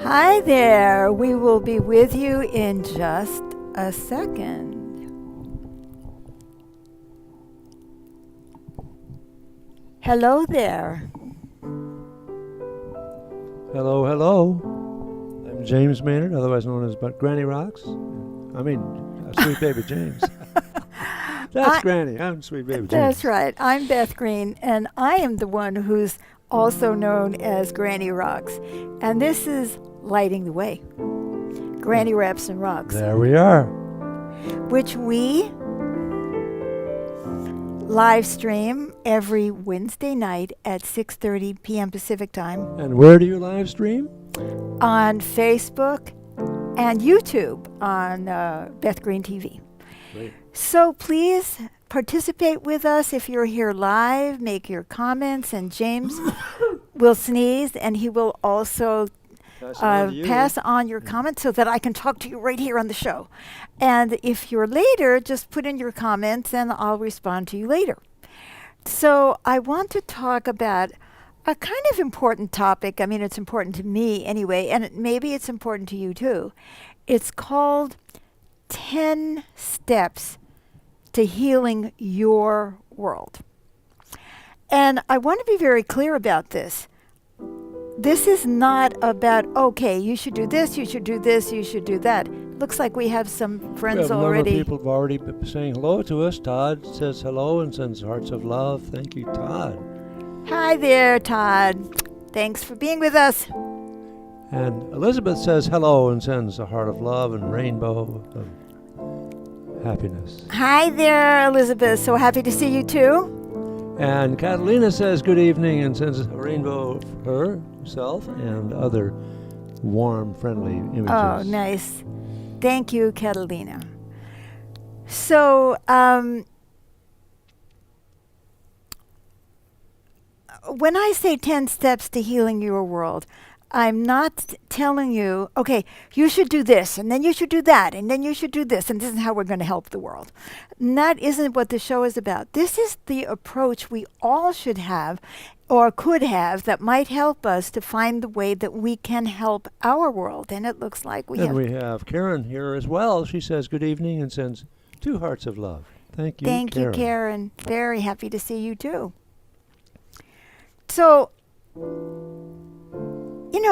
Hi there. We will be with you in just a second. Hello there. Hello, hello. I'm James Maynard, otherwise known as Granny Rocks. Sweet Baby James. That's I, Granny. I'm Sweet Baby that's James. right. I'm Beth Green, and I am the one who's also known as Granny Rocks. And this is Lighting the Way. Granny Raps and Rocks, There we are. which we live stream every Wednesday night at 6:30 p.m. Pacific time And where do you live stream? on Facebook and YouTube on Beth Green TV. Great. So please participate with us if you're here live. Make your comments, and James will sneeze, and he will also pass on your comments so that I can talk to you right here on the show. And if you're later, just put in your comments, and I'll respond to you later. So I want to talk about a kind of important topic. I mean, it's important to me anyway, and maybe it's important to you too. It's called 10 Steps to Healing Your World. And I want to be very clear about this. This is not about, okay, you should do this, you should do this, you should do that. Looks like we have some friends A number of already. people have already been saying hello to us. Todd says hello and sends hearts of love. Thank you, Todd. Hi there, Todd. Thanks for being with us. And Elizabeth says hello and sends a heart of love and rainbow of happiness. Hi there, Elizabeth. So happy to see you too. And Catalina says good evening and sends a rainbow for herself and other warm, friendly images. Oh, nice. Thank you, Catalina. So, when I say 10 steps to healing your world, I'm not telling you, okay, you should do this, and then you should do that, and then you should do this, and this is how we're going to help the world. And that isn't what the show is about. This is the approach we all should have or could have that might help us to find the way that we can help our world. And it looks like we And have. we have Karen here as well. She says good evening and sends 2 hearts of love. Thank you, Thank Karen. you, Karen. Very happy to see you too. So,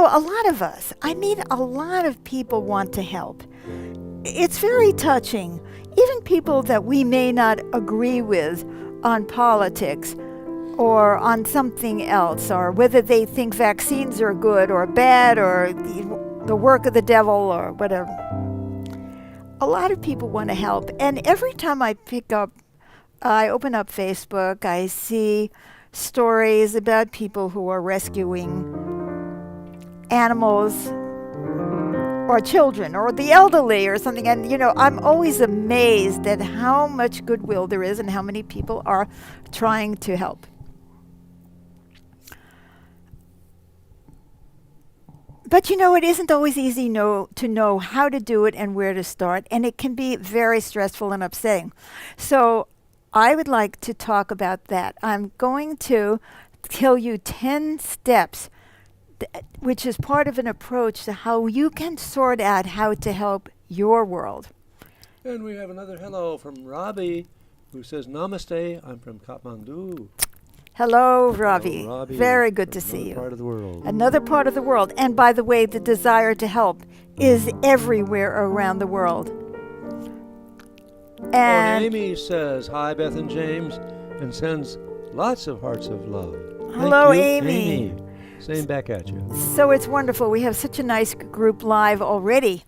a lot of us, I mean, a lot of people want to help. It's very touching. Even people that we may not agree with on politics or on something else, or whether they think vaccines are good or bad or the work of the devil or whatever. A lot of people want to help. And every time I open up Facebook, I see stories about people who are rescuing animals or children or the elderly or something. And, I'm always amazed at how much goodwill there is and how many people are trying to help. But, it isn't always easy to know how to do it and where to start. And it can be very stressful and upsetting. So I would like to talk about that. I'm going to tell you 10 steps which is part of an approach to how you can sort out how to help your world. And we have another hello from Robbie, who says namaste. I'm from Kathmandu. Hello, Ravi. Hello, Robbie. Very good to From see another you. part of the world. Another part of the world. And by the way, the desire to help is everywhere around the world. And Amy says hi, Beth and James, and sends lots of hearts of love. Hello, Thank you, Amy. Same back at you. So it's wonderful. We have such a nice group live already,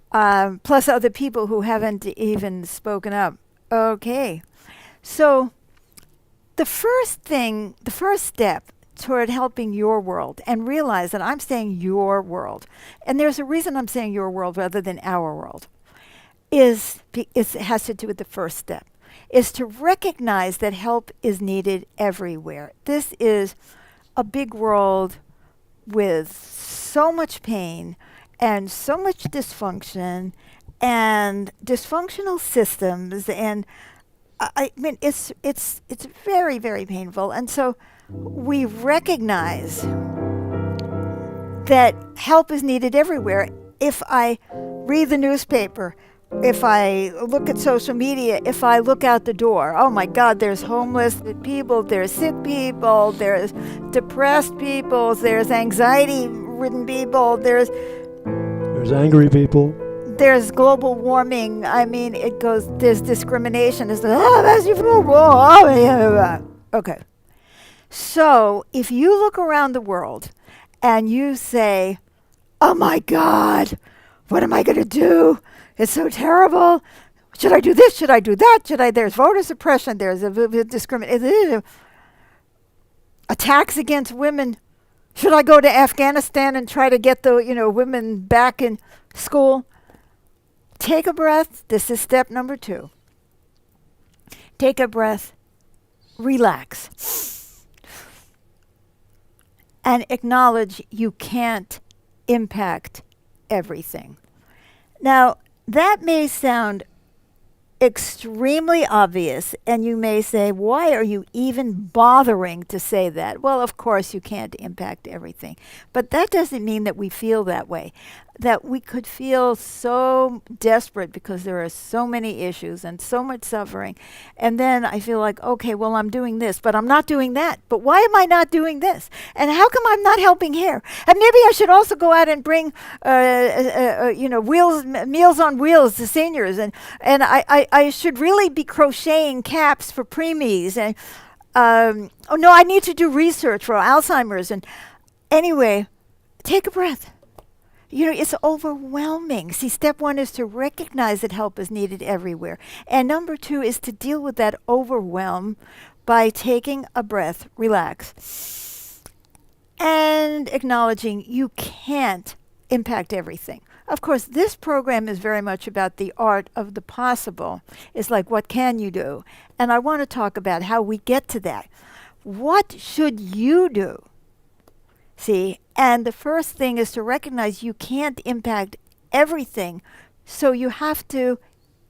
plus other people who haven't even spoken up. Okay. So the first step toward helping your world, and realize that I'm saying your world, and there's a reason I'm saying your world rather than our world, it has to do with the first step, is to recognize that help is needed everywhere. This is a big world with so much pain and so much dysfunction and dysfunctional systems, and I mean it's very, very painful. And so we recognize that help is needed everywhere. If I read the newspaper, if I look at social media, if I look out the door, oh my God, there's homeless people, there's sick people, there's depressed people, there's anxiety-ridden people, there's angry people. There's global warming. I mean, there's discrimination. Okay. So if you look around the world and you say, oh my God, what am I going to do? It's so terrible. Should I do this? Should I do that? There's voter suppression. There's discrimination. Attacks against women. Should I go to Afghanistan and try to get the, women back in school? Take a breath. This is step number 2. Take a breath. Relax. And acknowledge you can't impact everything. Now, that may sound extremely obvious, and you may say, why are you even bothering to say that? Well, of course, you can't impact everything. But that doesn't mean that we feel that way. That we could feel so desperate because there are so many issues and so much suffering. And then I feel like, okay, well, I'm doing this, but I'm not doing that. But why am I not doing this? And how come I'm not helping here? And maybe I should also go out and bring, Meals on Wheels to seniors. And I should really be crocheting caps for preemies. And, oh no, I need to do research for Alzheimer's. And anyway, take a breath. It's overwhelming. See, step 1 is to recognize that help is needed everywhere. And number 2 is to deal with that overwhelm by taking a breath, relax, and acknowledging you can't impact everything. Of course, this program is very much about the art of the possible. It's like, what can you do? And I want to talk about how we get to that. What should you do? See, and the first thing is to recognize you can't impact everything, so you have to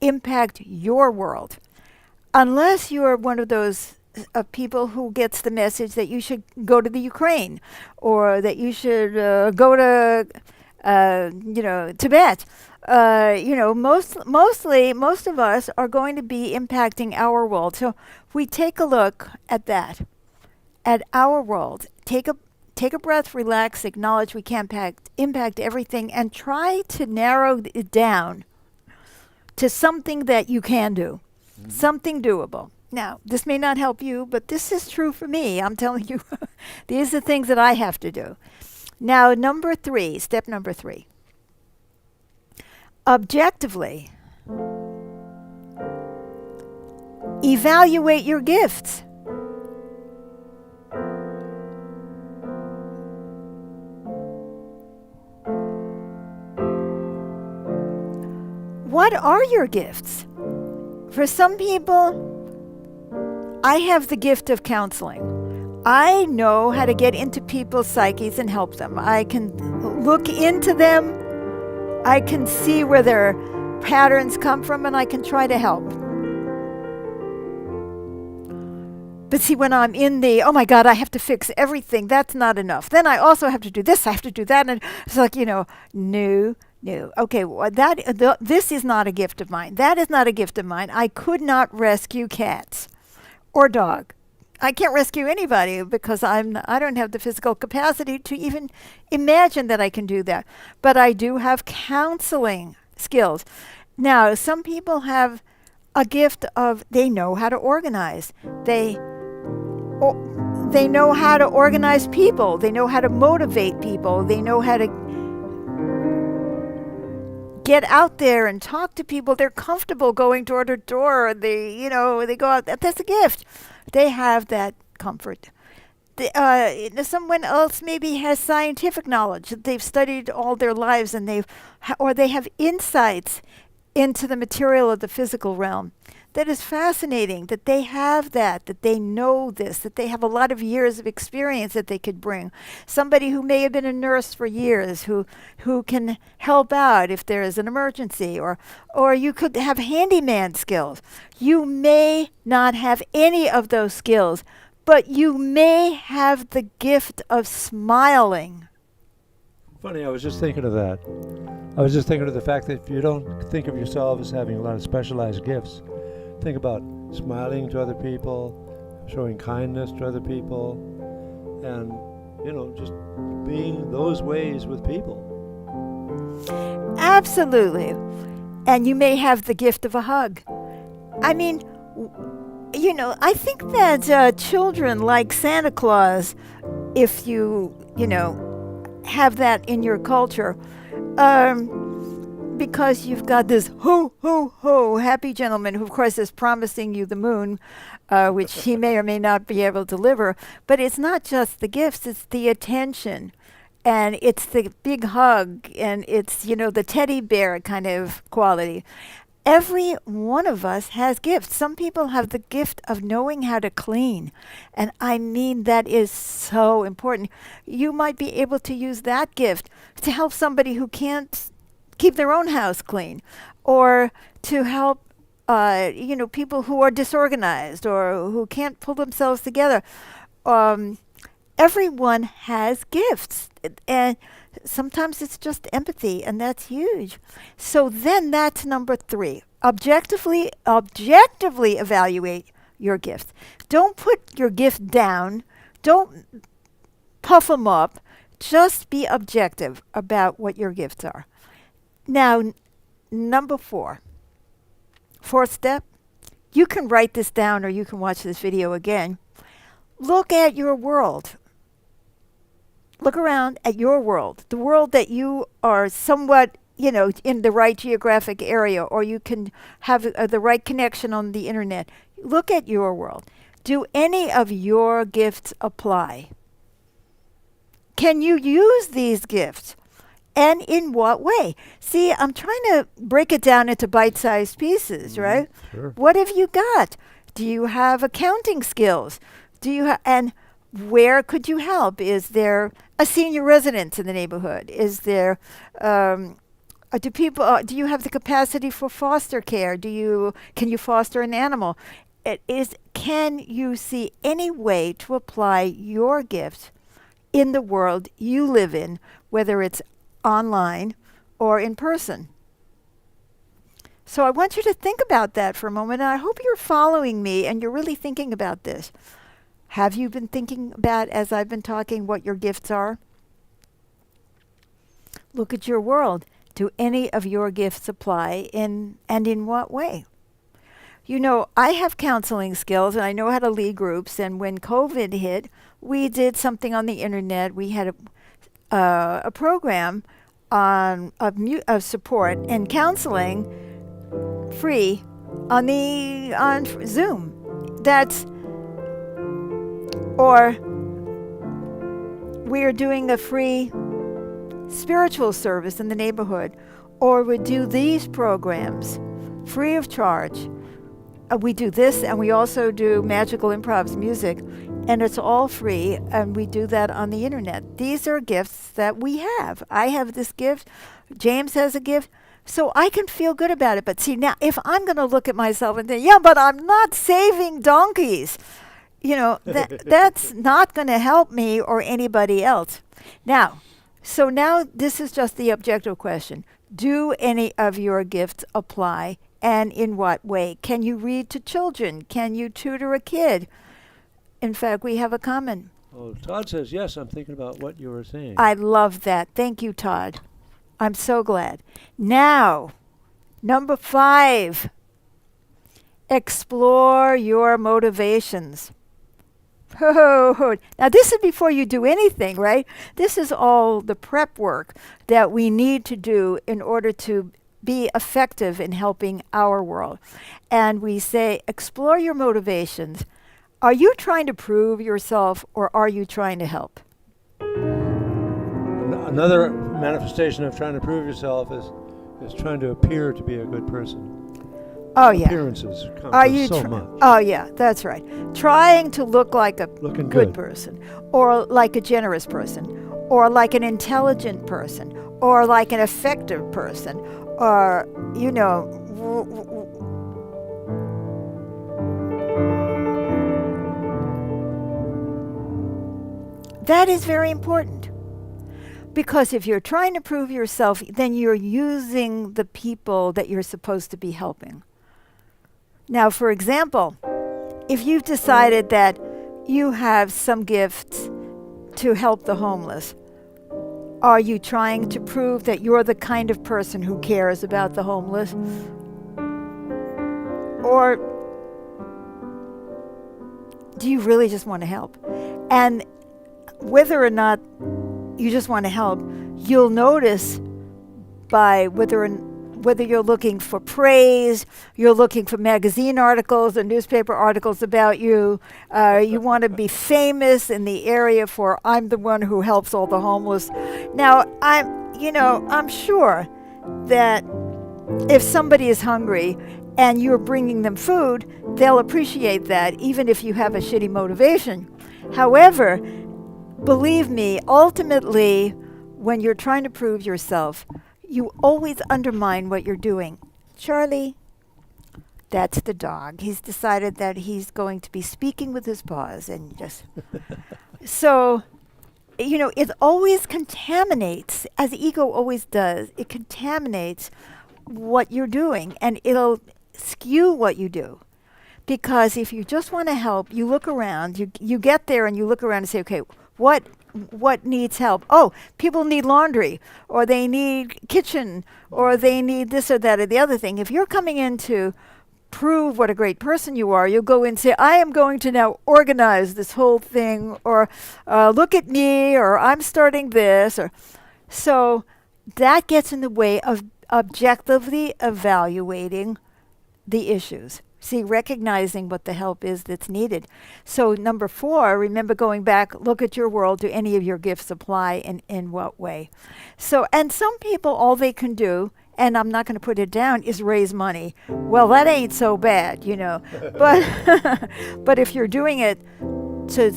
impact your world. Unless you're one of those people who gets the message that you should go to the Ukraine, or that you should go to, Tibet. Most of us are going to be impacting our world. So we take a look at that, at our world. Take a breath, relax, acknowledge we can't impact everything, and try to narrow it down to something that you can do, something doable. Now, this may not help you, but this is true for me. I'm telling you, these are things that I have to do. Now, step number 3. Objectively, evaluate your gifts. What are your gifts? For some people, I have the gift of counseling. I know how to get into people's psyches and help them. I can look into them. I can see where their patterns come from, and I can try to help. But see, when I'm in the, oh my God, I have to fix everything, that's not enough. Then I also have to do this, I have to do that. And it's like, no. Okay, well, this is not a gift of mine. That is not a gift of mine. I could not rescue cats or dog. I can't rescue anybody because I don't have the physical capacity to even imagine that I can do that. But I do have counseling skills. Now, some people have a gift of, they know how to organize. They know how to organize people. They know how to motivate people. They know how to get out there and talk to people. They're comfortable going door to door. They go out. That's a gift. They have that comfort. Someone else maybe has scientific knowledge that they've studied all their lives, and they have insights into the material of the physical realm. That is fascinating that they have that they know this, that they have a lot of years of experience that they could bring. Somebody who may have been a nurse for years who can help out if there is an emergency, or you could have handyman skills. You may not have any of those skills, but you may have the gift of smiling. Funny, I was just thinking of that. I was just thinking of the fact that if you don't think of yourself as having a lot of specialized gifts, think about smiling to other people, showing kindness to other people, and, just being those ways with people. Absolutely. And you may have the gift of a hug. I mean, I think that children like Santa Claus, if you have that in your culture, because you've got this ho, ho, ho, happy gentleman who, of course, is promising you the moon, which he may or may not be able to deliver. But it's not just the gifts, it's the attention. And it's the big hug, and it's, the teddy bear kind of quality. Every one of us has gifts. Some people have the gift of knowing how to clean. And I mean, that is so important. You might be able to use that gift to help somebody who can't keep their own house clean, or to help, people who are disorganized or who can't pull themselves together. Everyone has gifts. And sometimes it's just empathy, and that's huge. So then that's number 3. Objectively evaluate your gifts. Don't put your gift down. Don't puff them up. Just be objective about what your gifts are. Now, number 4. Fourth step. You can write this down or you can watch this video again. Look at your world. Look around at your world, the world that you are somewhat, in the right geographic area, or you can have the right connection on the internet. Look at your world. Do any of your gifts apply? Can you use these gifts? And in what way? See, I'm trying to break it down into bite-sized pieces, right? Sure. What have you got? Do you have accounting skills? And where could you help? Is there a senior residence in the neighborhood? Is there, do you have the capacity for foster care? Can you foster an animal? Can you see any way to apply your gift in the world you live in, whether it's online or in person? So I want you to think about that for a moment. And I hope you're following me and you're really thinking about this. Have you been thinking about, as I've been talking, what your gifts are? Look at your world. Do any of your gifts apply and in what way? I have counseling skills and I know how to lead groups. And when COVID hit, we did something on the internet. We had a program of support and counseling free on Zoom. Or we're doing a free spiritual service in the neighborhood, or we do these programs free of charge. We do this, and we also do Magical Improvs music, and it's all free, and we do that on the internet. These are gifts that we have. I have this gift. James has a gift. So I can feel good about it. But see, now, if I'm going to look at myself and think, yeah, but I'm not saving donkeys, that's not going to help me or anybody else. Now this is just the objective question. Do any of your gifts apply, and in what way? Can you read to children? Can you tutor a kid? In fact, we have a comment. Oh, Todd says, yes, I'm thinking about what you were saying. I love that. Thank you, Todd. I'm so glad. Now, number 5, explore your motivations. Now, this is before you do anything, right? This is all the prep work that we need to do in order to be effective in helping our world. And we say, explore your motivations. Are you trying to prove yourself, or are you trying to help? Another manifestation of trying to prove yourself is trying to appear to be a good person. Oh, yeah. Appearances count so much. Oh, yeah, that's right. Trying to look like a Looking good person, or like a generous person, or like an intelligent person, or like an effective person, or, that is very important. Because if you're trying to prove yourself, then you're using the people that you're supposed to be helping. Now, for example, if you've decided that you have some gifts to help the homeless, are you trying to prove that you're the kind of person who cares about the homeless? Or do you really just want to help? And whether or not you just want to help, you'll notice by whether you're looking for praise, you're looking for magazine articles or newspaper articles about you, you want to be famous in the area for I'm the one who helps all the homeless. Now, I'm sure that if somebody is hungry and you're bringing them food, they'll appreciate that, even if you have a shitty motivation. However, believe me, ultimately, when you're trying to prove yourself, you always undermine what you're doing. Charlie, that's the dog. He's decided that he's going to be speaking with his paws and just... So, it always contaminates, as ego always does. It contaminates what you're doing, and it'll skew what you do. Because if you just want to help, you look around, you get there and you look around and say, okay, what needs help? Oh, people need laundry, or they need kitchen, or they need this or that or the other thing. If you're coming in to prove what a great person you are, you'll go in and say, I am going to now organize this whole thing, or look at me, or I'm starting this. So that gets in the way of objectively evaluating the issues. See, recognizing what the help is that's needed. So number 4, remember going back, look at your world. Do any of your gifts apply, and in what way? So, and some people, all they can do, and I'm not going to put it down, is raise money. Well, that ain't so bad, But, but if you're doing it to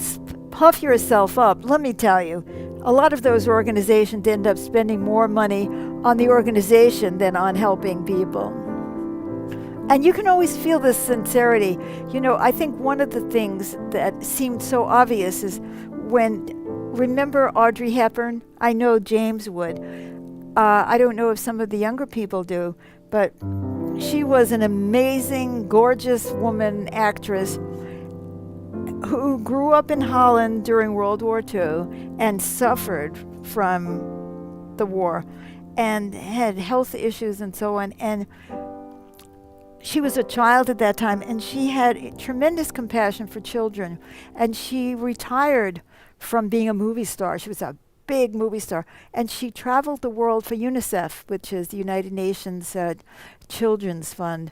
puff yourself up, let me tell you, a lot of those organizations end up spending more money on the organization than on helping people. And you can always feel this sincerity. I think one of the things that seemed so obvious is remember Audrey Hepburn? I know James would. I don't know if some of the younger people do, but she was an amazing, gorgeous woman actress who grew up in Holland during World War II and suffered from the war and had health issues and so on. And she was a child at that time, and she had tremendous compassion for children. And she retired from being a movie star. She was a big movie star. And she traveled the world for UNICEF, which is the United Nations Children's Fund.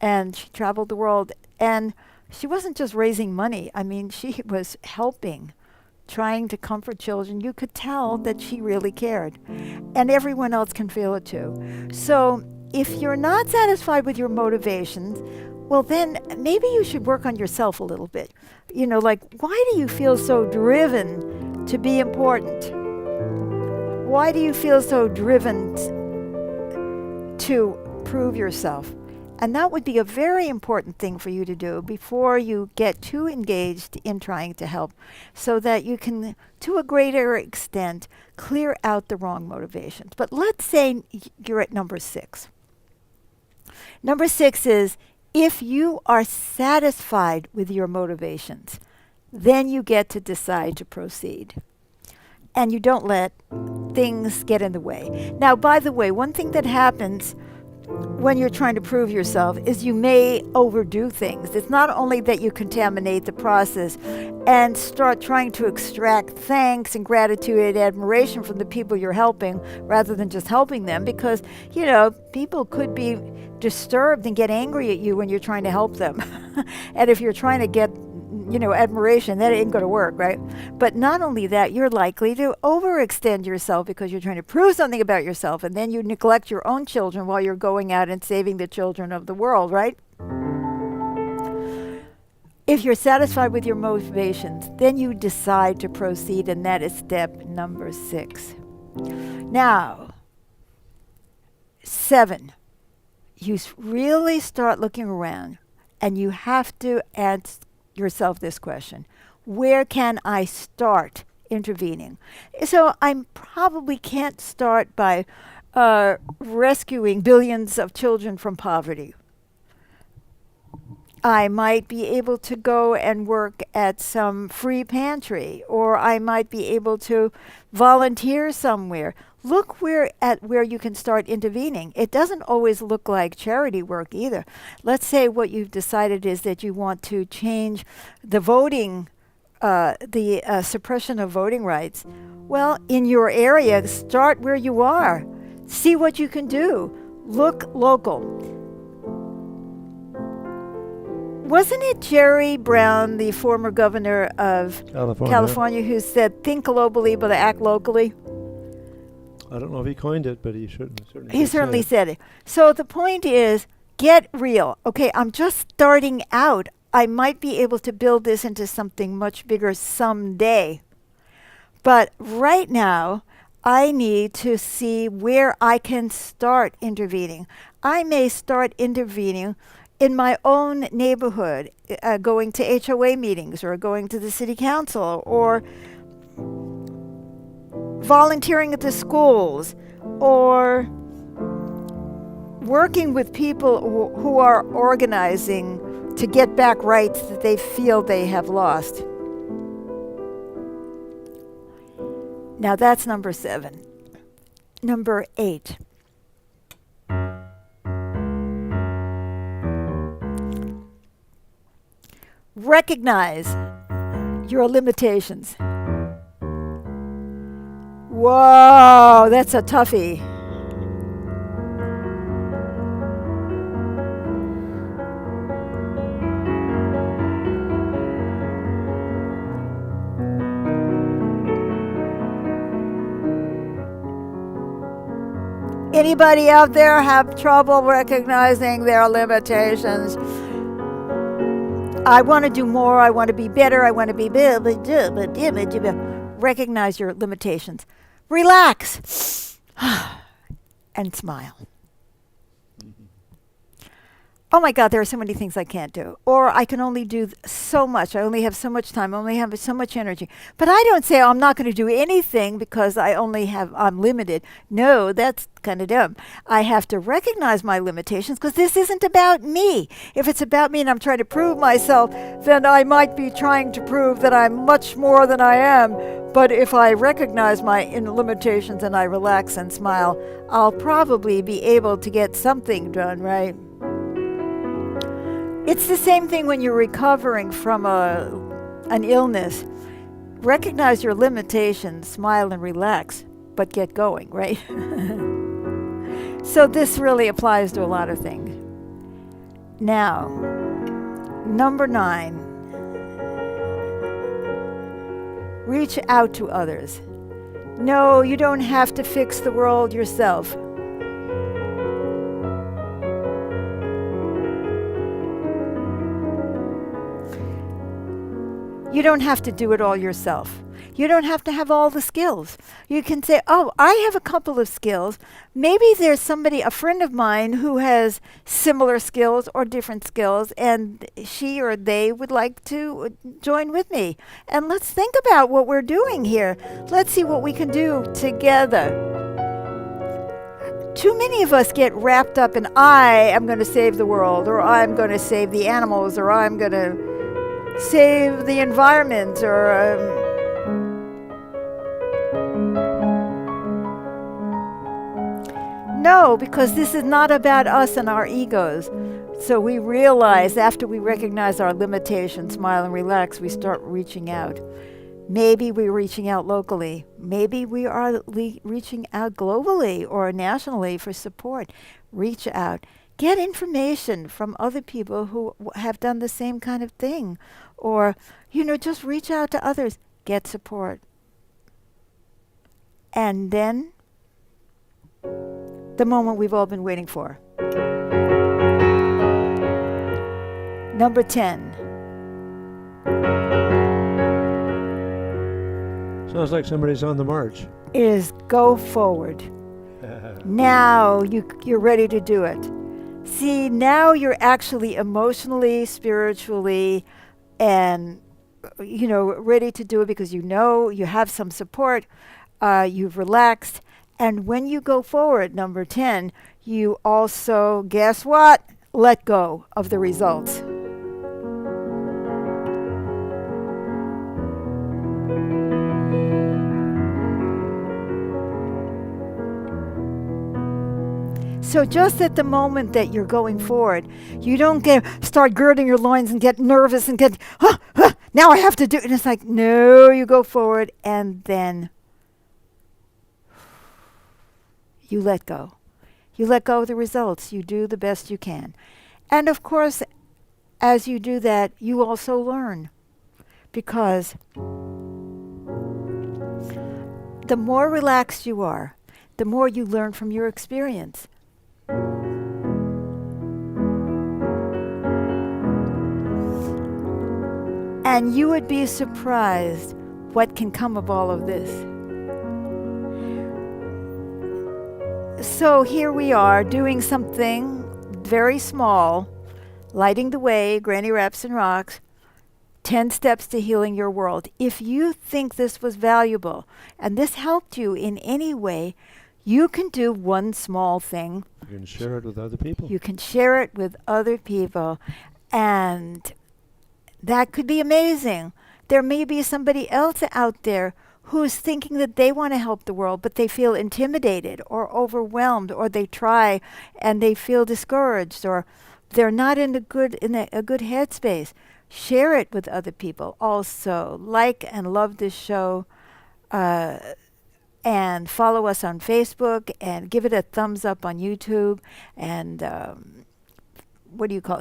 And she traveled the world. And she wasn't just raising money. I mean, she was helping, trying to comfort children. You could tell that she really cared. And everyone else can feel it too. So if you're not satisfied with your motivations, well, then maybe you should work on yourself a little bit. Why do you feel so driven to be important? Why do you feel so driven to prove yourself? And that would be a very important thing for you to do before you get too engaged in trying to help, so that you can, to a greater extent, clear out the wrong motivations. But let's say you're at number 6. Number 6 is, if you are satisfied with your motivations, then you get to decide to proceed. And you don't let things get in the way. Now, by the way, one thing that happens when you're trying to prove yourself is you may overdo things. It's not only that you contaminate the process and start trying to extract thanks and gratitude and admiration from the people you're helping rather than just helping them, because, people could be disturbed and get angry at you when you're trying to help them. And if you're trying to get admiration, that ain't going to work, right? But not only that, you're likely to overextend yourself because you're trying to prove something about yourself, and then you neglect your own children while you're going out and saving the children of the world, right? If you're satisfied with your motivations, then you decide to proceed, and that is step number 6. Now, 7, you really start looking around, and you have to ask yourself this question: where can I start intervening. So I probably can't start by rescuing billions of children from poverty. I might be able to go and work at some free pantry, or I might be able to volunteer somewhere. Look where you can start intervening. It doesn't always look like charity work either. Let's say what you've decided is that you want to change the voting, the suppression of voting rights. Well, in your area, start where you are. See what you can do. Look local. Wasn't it Jerry Brown, the former governor of California, who said, think globally but act locally? I don't know if he coined it, but he certainly said it. So the point is, get real. Okay, I'm just starting out. I might be able to build this into something much bigger someday. But right now, I need to see where I can start intervening. I may start intervening in my own neighborhood, going to HOA meetings or going to the city council or volunteering at the schools or working with people who are organizing to get back rights that they feel they have lost. Now that's number 7. Number 8. Recognize your limitations. Whoa, that's a toughie. Anybody out there have trouble recognizing their limitations? I want to do more. I want to be better. I want to be recognize your limitations. Relax and smile. Oh my God, there are so many things I can't do. Or I can only do so much. I only have so much time. I only have so much energy. But I don't say, I'm not going to do anything because I'm limited. No, that's kind of dumb. I have to recognize my limitations because this isn't about me. If it's about me and I'm trying to prove myself, then I might be trying to prove that I'm much more than I am. But if I recognize my limitations and I relax and smile, I'll probably be able to get something done, right? It's the same thing when you're recovering from an illness. Recognize your limitations, smile and relax, but get going, right? So this really applies to a lot of things. Now, number 9. Reach out to others. No, you don't have to fix the world yourself. You don't have to do it all yourself. You don't have to have all the skills. You can say, oh, I have a couple of skills. Maybe there's somebody, a friend of mine, who has similar skills or different skills, and she or they would like to join with me. And let's think about what we're doing here. Let's see what we can do together. Too many of us get wrapped up in, I am going to save the world, or I'm going to save the animals, or I'm going to save the environment, or no, because this is not about us and our egos. So we realize after we recognize our limitations, smile and relax, we start reaching out. Maybe we're reaching out locally. Maybe we are reaching out globally or nationally for support. Reach out. Get information from other people who have done the same kind of thing. Or, just reach out to others. Get support. And then, the moment we've all been waiting for. Number 10. Sounds like somebody's on the march. Is go forward. Now you're ready to do it. See, now you're actually emotionally, spiritually, and ready to do it because you have some support, you've relaxed. And when you go forward, number 10, you also, guess what? Let go of the results. So just at the moment that you're going forward, you don't start girding your loins and get nervous and now I have to do it. And it's like, no, you go forward and then you let go. You let go of the results. You do the best you can. And of course, as you do that, you also learn. Because the more relaxed you are, the more you learn from your experience. And you would be surprised what can come of all of this. So here we are doing something very small, lighting the way, Granny Raps and Rocks, 10 steps to healing your world. If you think this was valuable and this helped you in any way, you can do one small thing. You can share it with other people. You can share it with other people. And that could be amazing. There may be somebody else out there who's thinking that they want to help the world, but they feel intimidated or overwhelmed, or they try and they feel discouraged, or they're not in a good headspace. Share it with other people. Also, like and love this show, and follow us on Facebook, and give it a thumbs up on YouTube, and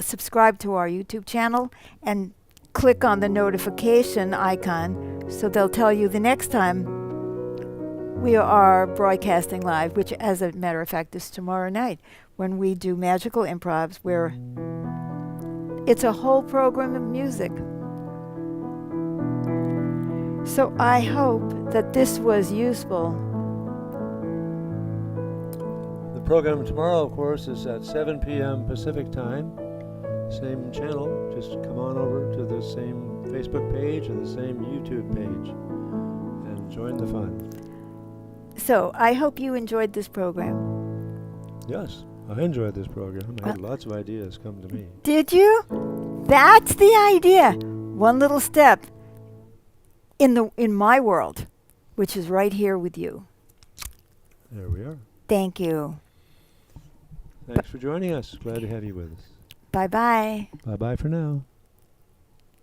subscribe to our YouTube channel, and click on the notification icon so they'll tell you the next time we are broadcasting live, which as a matter of fact is tomorrow night when we do Magical Improvs, where it's a whole program of music. So I hope that this was useful. The program tomorrow, of course, is at 7 p.m. Pacific time. Same channel. Just come on over to the same Facebook page or the same YouTube page and join the fun. So I hope you enjoyed this program. Yes, I enjoyed this program. I had lots of ideas come to me. Did you? That's the idea. One little step in my world, which is right here with you. There we are. Thank you. Thanks for joining us. Glad to have you with us. Bye-bye. Bye-bye for now.